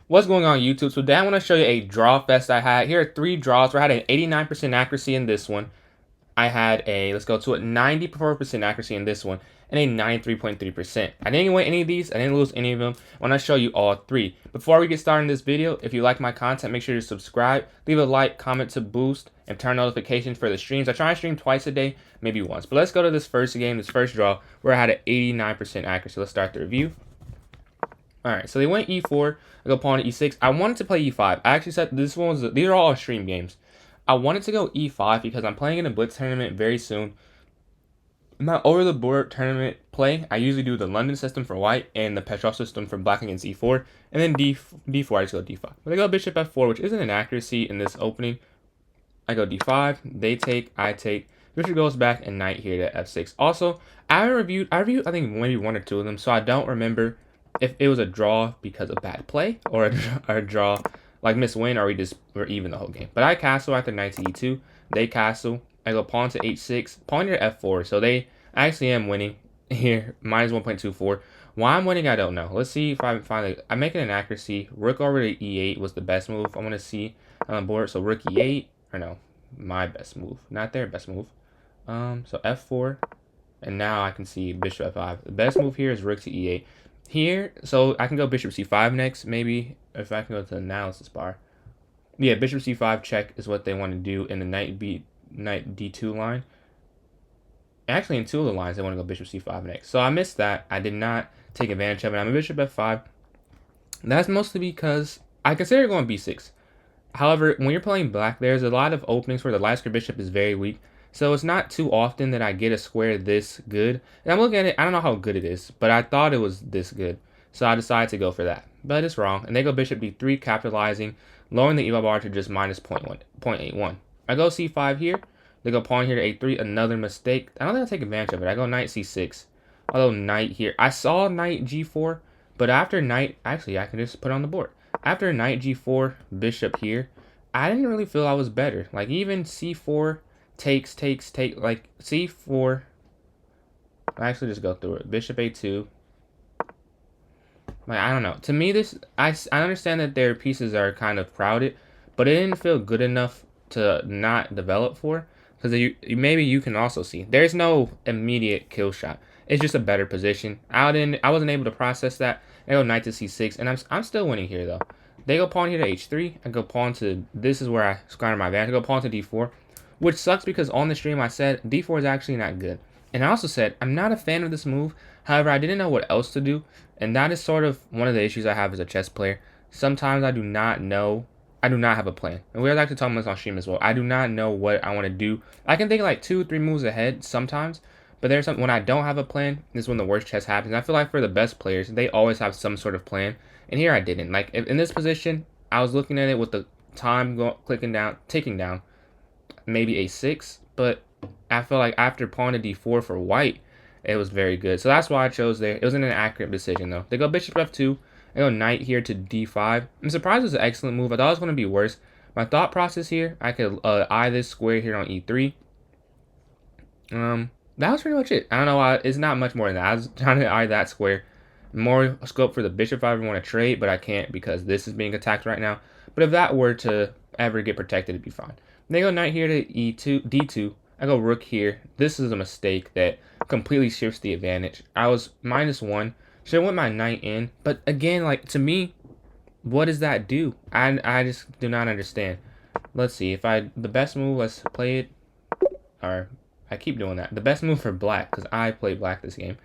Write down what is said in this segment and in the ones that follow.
What's going on YouTube? So today I want to show you a draw fest I had. Here are 3 draws where I had an 89% accuracy in this one. I had a, let's go to it, 94% accuracy in this one, and a 93.3%. I didn't win any of these. I didn't lose any of them. I want to show you all 3. Before we get started in this video, if you like my content, make sure to subscribe, leave a like, comment to boost, and turn notifications for the streams. I try to stream twice a day, maybe once. But let's go to this first game, this first draw, where I had an 89% accuracy. Let's start the review. Alright, so they went e4, I go pawn to e6. I wanted to play e5. I actually said this one was, these are all stream games. I wanted to go e5 because I'm playing in a blitz tournament very soon. My over the board tournament play, I usually do the London system for white and the Petrov system for black against e4. And then d4, I just go d5. But I go bishop f4, which isn't an accuracy in this opening. I go d5, they take, I take. Bishop goes back and knight here to f6. Also, I reviewed I think maybe 1 or 2 of them, so I don't remember if it was a draw because of bad play or a draw like miss win or we're even the whole game. But I castle after knight to e2. They castle. I go pawn to h6, pawn to f4. So they actually am winning here, minus 1.24. Why I'm winning, I don't know. Let's see if I'm finally. I'm making an accuracy. Rook over to e8 was the best move. I want to see on the board. So rook e8, or no, my best move, not their best move. So f4, and now I can see bishop f5. The best move here is rook to e8. Here, so I can go bishop c5 next, maybe, if I can go to the analysis bar. Yeah, bishop c5 check is what they want to do in the knight d2 line. Actually, in 2 of the lines, they want to go bishop c5 next. So I missed that. I did not take advantage of it. I'm a bishop f5. That's mostly because I consider going b6. However, when you're playing black, there's a lot of openings where the light square bishop is very weak. So it's not too often that I get a square this good. And I'm looking at it, I don't know how good it is, but I thought it was this good. So I decided to go for that. But it's wrong. And they go bishop b3, capitalizing, lowering the eval bar to just minus 0.81. I go c5 here. They go pawn here to a3, another mistake. I don't think I take advantage of it. I go knight c6. Although knight here. I saw knight g4, but after knight, actually I can just put it on the board. After knight g4, bishop here, I didn't really feel I was better. Like even c4 takes, like c4. I actually just go through it. Bishop a2. Like I don't know. To me, this I understand that their pieces are kind of crowded, but it didn't feel good enough to not develop for. Because maybe you can also see there's no immediate kill shot. It's just a better position. I wasn't able to process that. I go knight to c6, and I'm still winning here though. They go pawn here to h3. I go pawn to, this is where I squander my advantage. I go pawn to d4, which sucks because on the stream I said d4 is actually not good. And I also said I'm not a fan of this move. However, I didn't know what else to do, and that is sort of one of the issues I have as a chess player. Sometimes I do not have a plan. And we were actually talking about this on stream as well. I do not know what I want to do. I can think like 2-3 moves ahead sometimes, but there's some when I don't have a plan, this is when the worst chess happens. I feel like for the best players, they always have some sort of plan. And here I didn't. Like in this position, I was looking at it with the time ticking down, maybe a6, but I feel like after pawn to d4 for white, it was very good. So that's why I chose there. It wasn't an accurate decision though. They go bishop f2. I go knight here to d5. I'm surprised it was an excellent move. I thought it was going to be worse. My thought process here, I could eye this square here on e3. That was pretty much it. I don't know why. It's not much more than that. I was trying to eye that square. More scope for the bishop if I ever want to trade, but I can't because this is being attacked right now. But if that were to ever get protected, it'd be fine. They go knight here to e2, d2. I go rook here. This is a mistake that completely shifts the advantage. I was -1. Should have went my knight in. But again, like to me, what does that do? I just do not understand. Let's see. The best move, let's play it. Or I keep doing that. The best move for black, because I play black this game,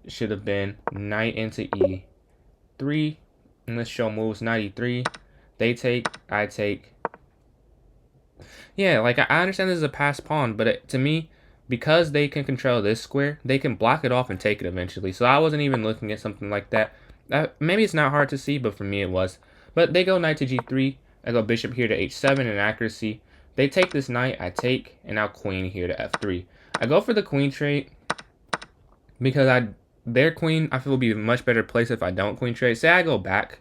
should have been knight into e3. And let's show moves. Knight e3. They take, I take. Yeah, like I understand this is a passed pawn, but to me, because they can control this square, they can block it off and take it eventually. So I wasn't even looking at something like that. Maybe it's not hard to see, but for me it was. But they go knight to g3. I go bishop here to h7 in accuracy. They take this knight, I take, and now queen here to f3. I go for the queen trade because their queen I feel will be a much better place if I don't queen trade. Say I go back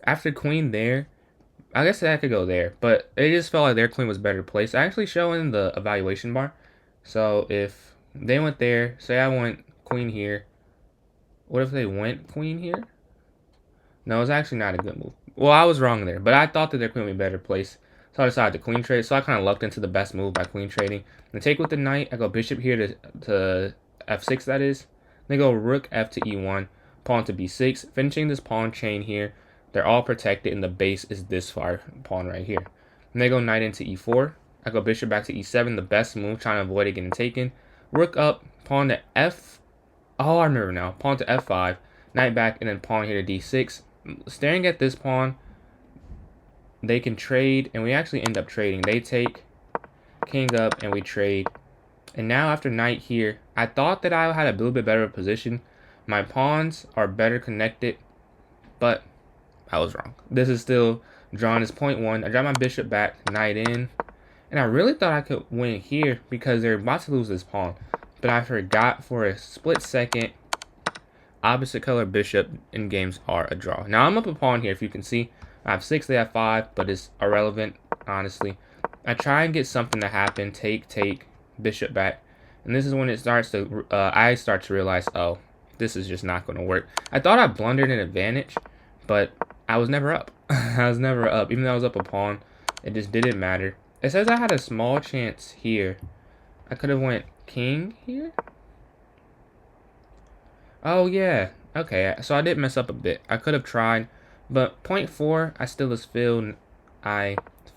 after queen there. I guess I could go there, but it just felt like their queen was better placed. I actually show in the evaluation bar. So if they went there, say I went queen here. What if they went queen here? No, it's actually not a good move. Well, I was wrong there, but I thought that their queen would be better placed. So I decided to queen trade. So I kind of lucked into the best move by queen trading. And take with the knight, I go bishop here to f6, that is. Then go rook f to e1, pawn to b6, finishing this pawn chain here. They're all protected, and the base is this far pawn right here. And they go knight into e4. I go bishop back to e7, the best move, trying to avoid it getting taken. Rook up, pawn to f. Oh, I remember now. Pawn to f5, knight back, and then pawn here to d6. Staring at this pawn, they can trade, and we actually end up trading. They take king up, and we trade. And now after knight here, I thought that I had a little bit better position. My pawns are better connected, but I was wrong. This is still drawn as point one. I drop my bishop back, knight in, and I really thought I could win here because they're about to lose this pawn. But I forgot for a split second. Opposite color bishop in games are a draw. Now I'm up a pawn here, if you can see. I have 6, they have 5, but it's irrelevant, honestly. I try and get something to happen. Take, bishop back. And this is when it starts to, I start to realize, oh, this is just not going to work. I thought I blundered an advantage, but I was never up. I was never up. Even though I was up a pawn, it just didn't matter. It says I had a small chance here. I could have went king here. Oh, yeah. Okay, so I did mess up a bit. I could have tried, but point 4, I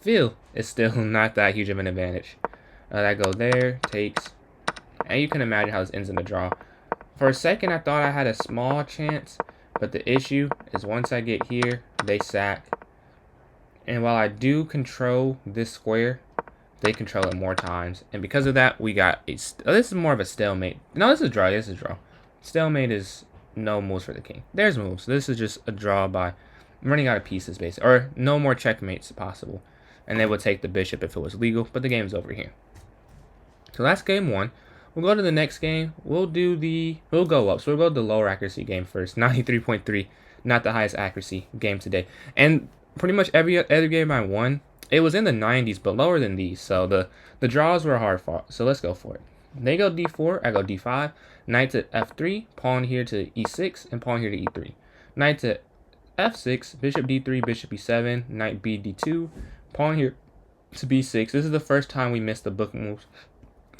feel it's still not that huge of an advantage. That go there, takes, and you can imagine how this ends in a draw. For a second, I thought I had a small chance, but the issue is once I get here, they sack. And while I do control this square, they control it more times. And because of that, we got a... this is more of a stalemate. No, this is a draw. This is a draw. Stalemate is no moves for the king. There's moves. This is just a draw by running out of pieces, basically. Or no more checkmates possible. And they would take the bishop if it was legal, but the game's over here. So that's game 1. We'll go to the next game. We'll go up. So we'll go to the lower accuracy game first. 93.3, not the highest accuracy game today. And pretty much every other game I won, it was in the 90s, but lower than these. So the draws were hard fought. So let's go for it. They go d4, I go d5, knight to f3, pawn here to e6, and pawn here to e3. Knight to f6, bishop d3, bishop e7, knight b d2, pawn here to b6. This is the first time we missed the book moves.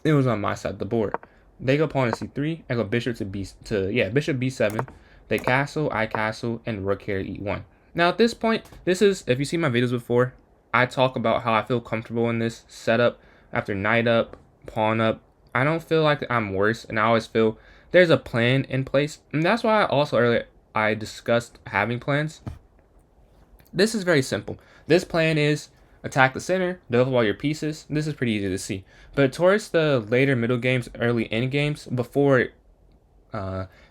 It was on my side of the board. They go pawn to c3, I go bishop to bishop b7. They castle, I castle, and rook here to e1. Now at this point, this is, if you see my videos before, I talk about how I feel comfortable in this setup after knight up, pawn up. I don't feel like I'm worse, and I always feel there's a plan in place. And that's why earlier I discussed having plans. This is very simple. This plan is attack the center, develop all your pieces. This is pretty easy to see. But towards the later middle games, early end games, before it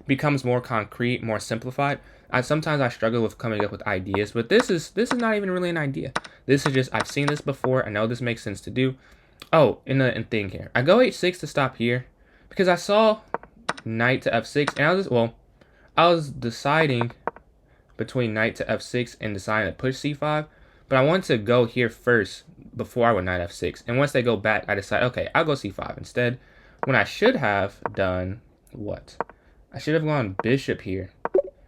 becomes more concrete, more simplified, sometimes I struggle with coming up with ideas. But this is not even really an idea. This is just, I've seen this before. I know this makes sense to do. Oh, in thing here. I go h6 to stop here because I saw knight to f6, and I was deciding between knight to f6 and deciding to push c5, but I wanted to go here first before I went knight f6. And once they go back, I decide, okay, I'll go c5 instead. When I should have done what? I should have gone bishop here.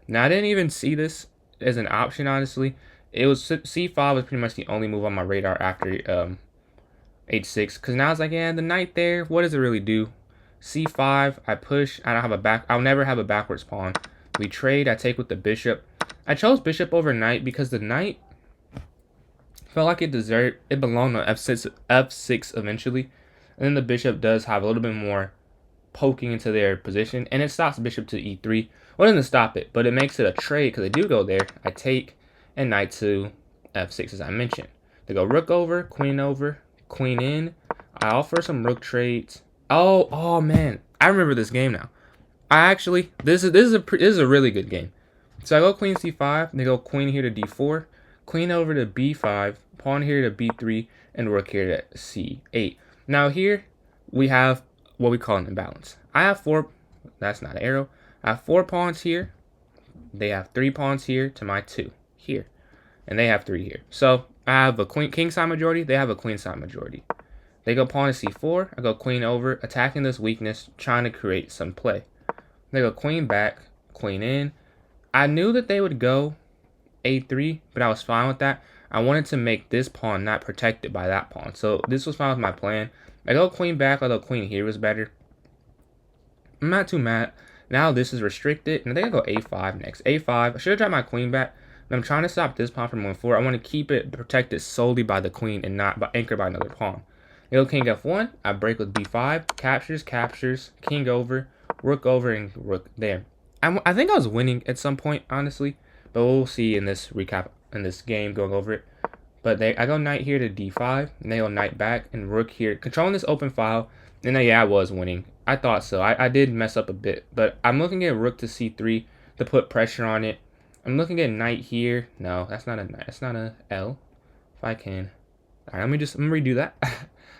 Now I didn't even see this as an option, honestly. It was c5 was pretty much the only move on my radar after h6, because now it's like, yeah, the knight there, what does it really do? c5, I push, I don't have a back, I'll never have a backwards pawn. We trade, I take with the bishop. I chose bishop over knight because the knight felt like it belonged on f6 eventually. And then the bishop does have a little bit more poking into their position, and it stops bishop to e3. Well, it doesn't stop it, but it makes it a trade because they do go there. I take, and knight to f6 as I mentioned. They go rook over, queen in. I offer some rook trades. Oh man, I remember this game now. This is a really good game. So I go queen c5, they go queen here to d4, queen over to b5, pawn here to b3, and rook here to c8. Now here we have what we call an imbalance. I have 4. That's not an arrow. I have 4 pawns here. They have 3 pawns here to my 2 here, and they have 3 here. So I have a king side majority. They have a queen side majority. They go pawn to c4. I go queen over, attacking this weakness, trying to create some play. They go queen back, queen in. I knew that they would go a3, but I was fine with that. I wanted to make this pawn not protected by that pawn, so this was fine with my plan. I go queen back, although queen here was better. I'm not too mad. Now this is restricted, and I think I go a5 next. a5. I should have dropped my queen back, but I'm trying to stop this pawn from moving forward. I want to keep it protected solely by the queen and not anchored by another pawn. I go king f1. I break with b5. Captures. King over. Rook over and rook there. I think I was winning at some point, honestly, but we'll see in this recap in this game going over it. But I go knight here to d5, and they go knight back, and rook here, controlling this open file. And yeah, I was winning. I thought so. I did mess up a bit, but I'm looking at rook to c3 to put pressure on it. I'm looking at knight here. No, that's not a knight. That's not a L. If I can. All right, let me redo that.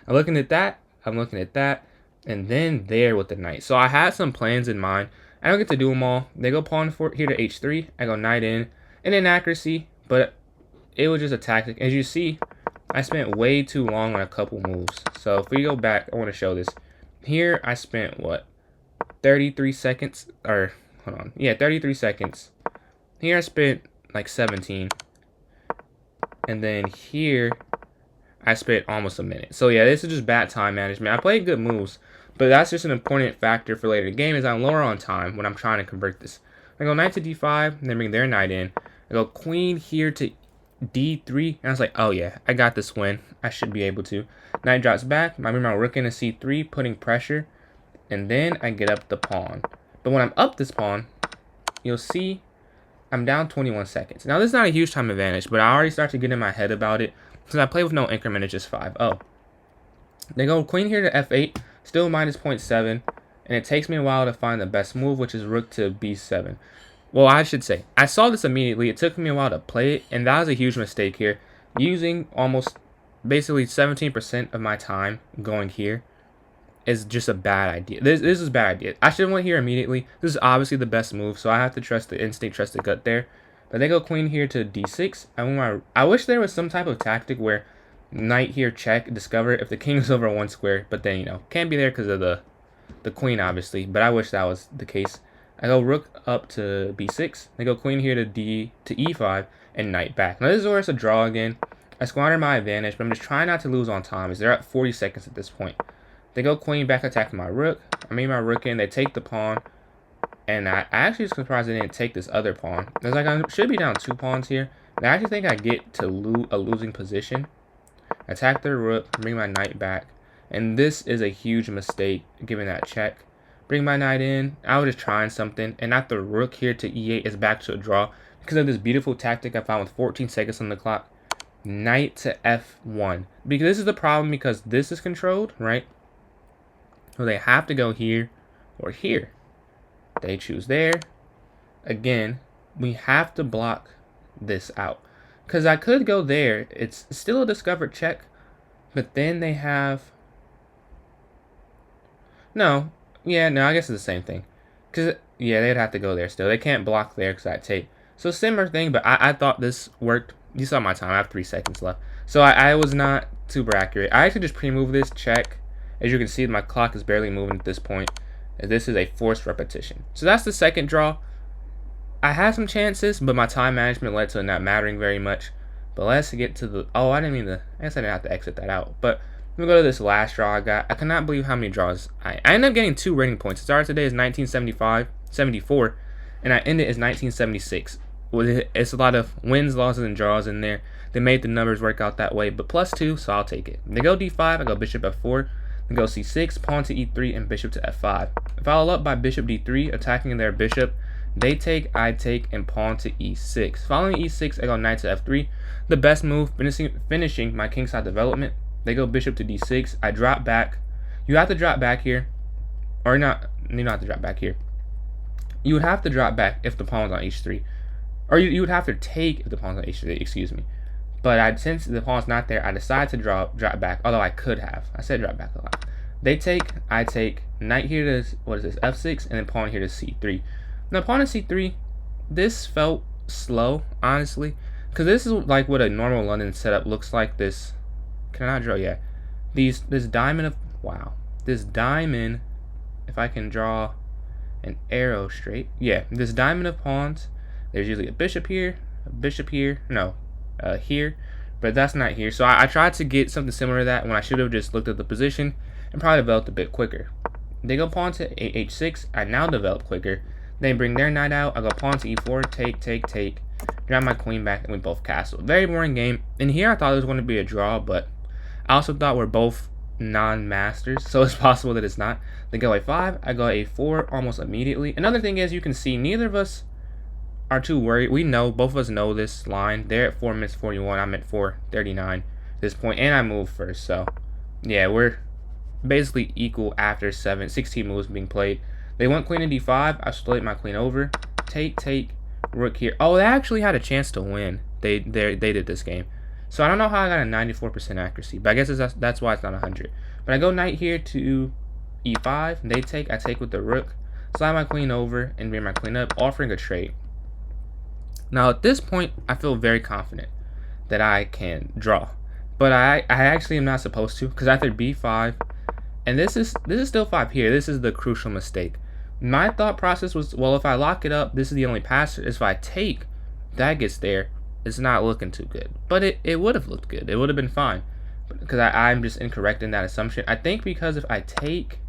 I'm looking at that. I'm looking at that. And then there with the knight. So I had some plans in mind. I don't get to do them all. They go pawn here to h3. I go knight in. An inaccuracy, but it was just a tactic. As you see, I spent way too long on a couple moves. So if we go back, I want to show this. Here I spent what? 33 seconds, or hold on. Yeah, 33 seconds. Here I spent like 17. And then here I spent almost a minute. So yeah, this is just bad time management. I played good moves, but that's just an important factor for later in the game is I'm lower on time when I'm trying to convert this. I go knight to d5, and then bring their knight in. I go queen here to d3, and I was like, oh yeah, I got this win. I should be able to. Knight drops back. I bring my rook into c3, putting pressure, and then I get up the pawn. But when I'm up this pawn, you'll see I'm down 21 seconds. Now this is not a huge time advantage, but I already start to get in my head about it because I play with no increment, it's just 5-0. They go queen here to f8, still minus 0.7, and it takes me a while to find the best move, which is rook to b7. Well, I should say, I saw this immediately. It took me a while to play it, and that was a huge mistake here. Using almost basically 17% of my time going here is just a bad idea. This is a bad idea. I should have went here immediately. This is obviously the best move, so I have to trust the instinct, trust the gut there. But they go queen here to d6. I wish there was some type of tactic where knight here check, discover if the king is over one square, but then, you know, can't be there because of the queen, obviously. But I wish that was the case. I go rook up to b6. They go queen here to e5 and knight back. Now this is where it's a draw again. I squander my advantage, but I'm just trying not to lose on time as they're at 40 seconds at this point. They go queen back attacking my rook. I made my rook in. They take the pawn. And I actually was surprised they didn't take this other pawn. It's like I should be down 2 pawns here. And I actually think I get to a losing position. Attack their rook. Bring my knight back. And this is a huge mistake, giving that check. Bring my knight in. I was just trying something. And after rook here to e8 is back to a draw. Because of this beautiful tactic I found with 14 seconds on the clock. Knight to f1. Because this is the problem because this is controlled, right? So they have to go here or here. They choose there. Again, we have to block this out. Because I could go there. It's still a discovered check. But then they have... No. Yeah, no, I guess it's the same thing. Because, yeah, they'd have to go there still. They can't block there because I take. So similar thing, but I thought this worked. You saw my time. I have 3 seconds left. So I was not super accurate. I actually just pre-moved this check. As you can see, my clock is barely moving at this point. This is a forced repetition. So that's the second draw. I had some chances, but my time management led to it not mattering very much. But let's get to the... Oh, I guess I didn't have to exit that out. But let me go to this last draw I got. I cannot believe how many draws. I ended up getting 2 rating points. It started today as 1974, and I ended as 1976. It's a lot of wins, losses, and draws in there. They made the numbers work out that way, but +2, so I'll take it. They go d5, I go bishop f4. They go c6, pawn to e3, and bishop to f5. Follow up by bishop d3, attacking their bishop. They take, I take, and pawn to e6. Following e6, I go knight to f3. The best move, finishing my kingside development. They go bishop to d6. I drop back. You have to drop back here. Or not, you don't have to drop back here. You would have to drop back if the pawn's on h3. Or you would have to take if the pawn's on h3, excuse me. But since the pawn's not there, I decided to drop back, although I could have. I said drop back a lot. They take, I take, knight here to, what is this, f6, and then pawn here to c3. Now, pawn to c3, this felt slow, honestly, because this is like what a normal London setup looks like. This, can I not draw? Yeah. This diamond of, wow. This diamond, if I can draw an arrow straight. Yeah, this diamond of pawns. There's usually a bishop here, bishop here. No, here. But that's not here. So I tried to get something similar to that when I should have just looked at the position and probably developed a bit quicker. They go pawn to h6. I now develop quicker. They bring their knight out. I go pawn to e4. Take. Drop my queen back, and we both castle. Very boring game. And here I thought it was going to be a draw, but I also thought we're both non-masters, so it's possible that it's not. They go a5. I go a4 almost immediately. Another thing is, you can see neither of us are too worried. We know, both of us know this line. They're at 4 minutes 41. I'm at 4:39 at this point, and I moved first. So, yeah, we're basically equal after 16 moves being played. They went queen to d5. I split my queen over. Take. Rook here. Oh, they actually had a chance to win. They did this game. So I don't know how I got a 94% accuracy, but I guess that's why it's not 100. But I go knight here to e5. They take. I take with the rook. Slide my queen over and bring my queen up, offering a trade. Now at this point, I feel very confident that I can draw, but I actually am not supposed to, because after b5, and this is still 5 here. This is the crucial mistake. My thought process was, well, if I lock it up, this is the only pass. If I take, that gets there. It's not looking too good, but it would have looked good. It would have been fine, because I'm just incorrect in that assumption. I think because if I take,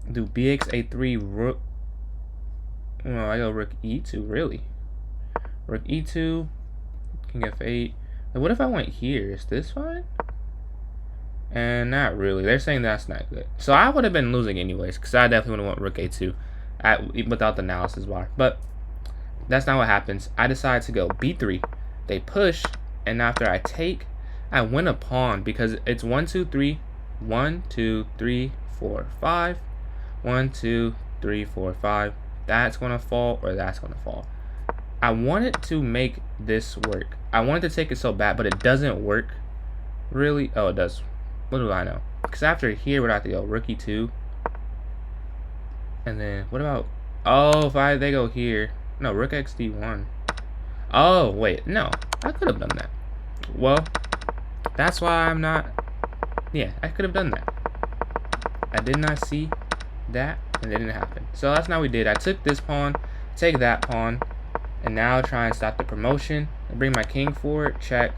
do bx a3 rook. No, I go rook e2 really. Rook e2, king f8. What if I went here? Is this fine? And not really. They're saying that's not good. So I would have been losing anyways, because I definitely would have went rook a2 without the analysis bar. But that's not what happens. I decide to go b3. They push, and after I take, I win a pawn, because it's 1, 2, 3. 1, 2, 3, 4, 5. 1, 2, 3, 4, 5. That's going to fall, or that's going to fall. I wanted to make this work. I wanted to take it so bad, but it doesn't work. Really? Oh, it does. What do I know? Because after here, we'd have to go rook e2. And then, what about... Oh, if they go here. No, rook x d1. Oh, wait. No, I could have done that. Well, that's why I'm not... Yeah, I could have done that. I did not see that, and it didn't happen. So that's not what we did. I took this pawn, take that pawn, and now try and stop the promotion. I bring my king forward, check,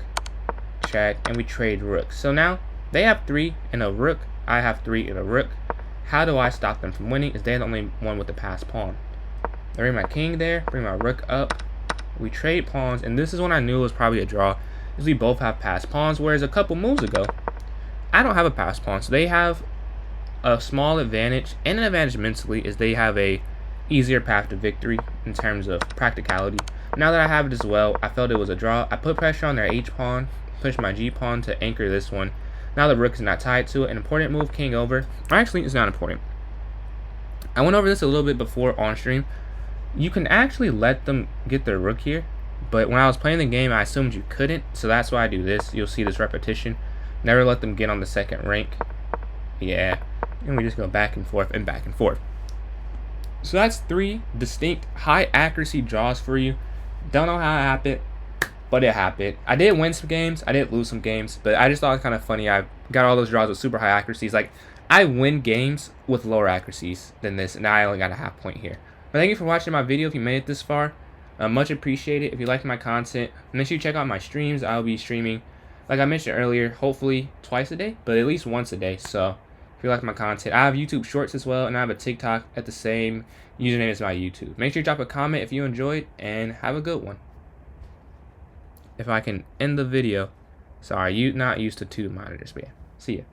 and we trade rooks. So now they have 3 and a rook. I have 3 and a rook. How do I stop them from winning? Is they're the only one with the passed pawn. I bring my king there, bring my rook up. We trade pawns, and this is when I knew it was probably a draw, because we both have passed pawns, whereas a couple moves ago, I don't have a passed pawn. So they have a small advantage, and an advantage mentally is they have a easier path to victory in terms of practicality. Now that I have it as well, I felt it was a draw. I put pressure on their h pawn, pushed my g pawn to anchor this one. Now the rook is not tied to it. An important move, king over. Or actually, it's not important. I went over this a little bit before on stream. You can actually let them get their rook here, but when I was playing the game, I assumed you couldn't, so that's why I do this. You'll see this repetition. Never let them get on the second rank. Yeah, and we just go back and forth and back and forth. So that's 3 distinct high accuracy draws for you. Don't know how it happened, but it happened. I did win some games, I did lose some games, but I just thought it was kind of funny. I got all those draws with super high accuracies. Like, I win games with lower accuracies than this, and I only got a half point here. But thank you for watching my video. If you made it this far, much appreciated. If you liked my content, make sure you check out my streams. I'll be streaming, like I mentioned earlier, hopefully twice a day, but at least once a day. So if you like my content, I have YouTube Shorts as well, and I have a TikTok at the same username as my YouTube. Make sure you drop a comment if you enjoyed, and have a good one. If I can end the video. Sorry, you're not used to 2 monitors, but yeah. See ya.